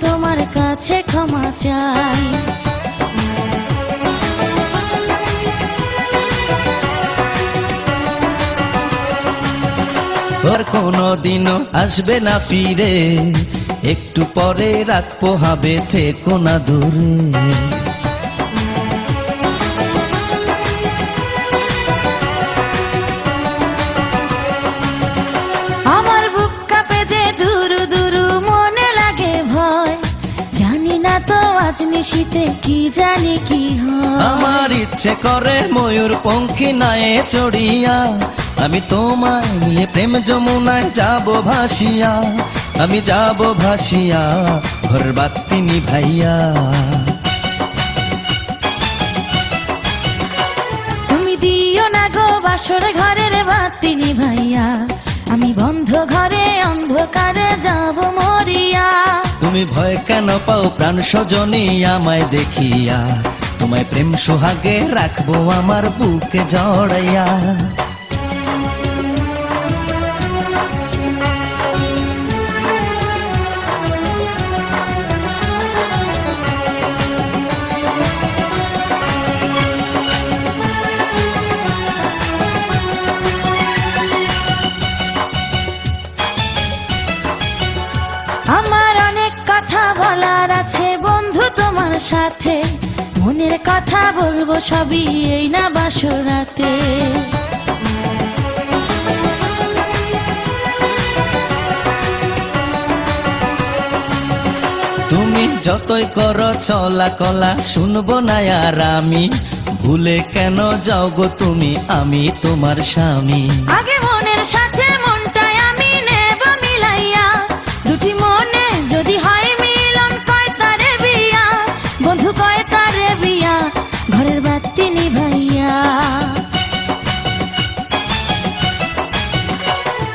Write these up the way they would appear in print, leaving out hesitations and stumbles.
তোমার কাছে ক্ষমা চাই। আর কোনদিনও আসবে না ফিরে, একটু পরে রাত পোহাবে, থেকো না দূরে। আমার বুক কাঁপে যে দুরু দুরু, মনে লাগে ভয়, জানি না তো আজ নিশীতে কি জানি কি হয়। আমার ইচ্ছে করে ময়ূর পঙ্খী নায়ে চড়িয়া, আমি তোমায় নিয়ে প্রেম যমুনায় যাব ভাসিয়া, আমি যাব ভাসিয়া ঘর বাতি নিভাইয়া। তুমি দিও না গো বাসর ঘরের বাতি নিভাইয়া, আমি বন্ধ ঘরে অন্ধকারে যাব মরিয়া। তুমি ভয় কেন পাও প্রাণ সজনী আমায় দেখিয়া, তোমায় প্রেম সোহাগে রাখবো আমার বুকে জড়াইয়া। আমার অনেক কথা বলার আছে বন্ধু তোমার সাথে, মনের কথা বলবো সবই এই না বাসরাতে। তুমি যতই করো চলা কলা শুনবো না আর আমি, ভুলে কেন যাও গো তুমি, আমি তোমার স্বামী। আগে মনের সাথে মনটাই আমি নেব মিলাইয়া, দুটি মনে যদি হয় মিলন কয় তারে বিয়া, বন্ধু কয় তারে বিয়া ঘরের বাতি নিভাইয়া।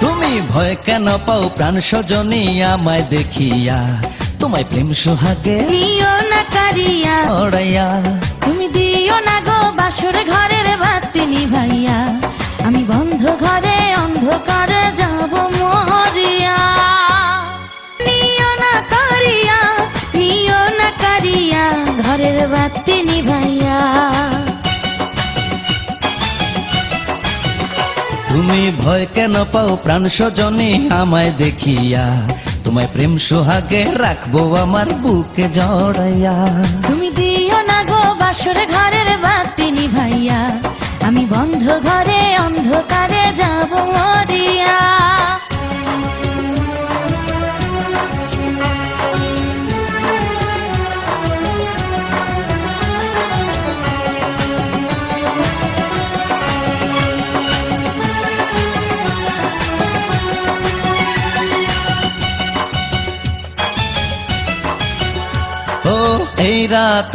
তুমি ভয় কেন পাও প্রাণ সজনী আমায় দেখিয়া, তোমায় প্রেম সোহাগে নিও না কারিয়া জড়াইয়া। তুমি দিও না গো বাসর ঘরের বাতি নিভাইয়া, আমি বন্ধ ঘরে অন্ধকারে যাব মরিয়া। নিও না কারিয়া, নিও না কারিয়া ঘরের বাতি নিভাইয়া। তুমি ভয় কেন পাও প্রাণ সজনী আমায় দেখিয়া, তোমায় প্রেম সোহাগে রাখবো আমার বুকে জড়াইয়া। তুমি দিও না গো বাসর ঘরের বাতি নিভাইয়া, আমি বন্ধ ঘরে অন্ধকারে যাব মরিয়া। ও এই রাত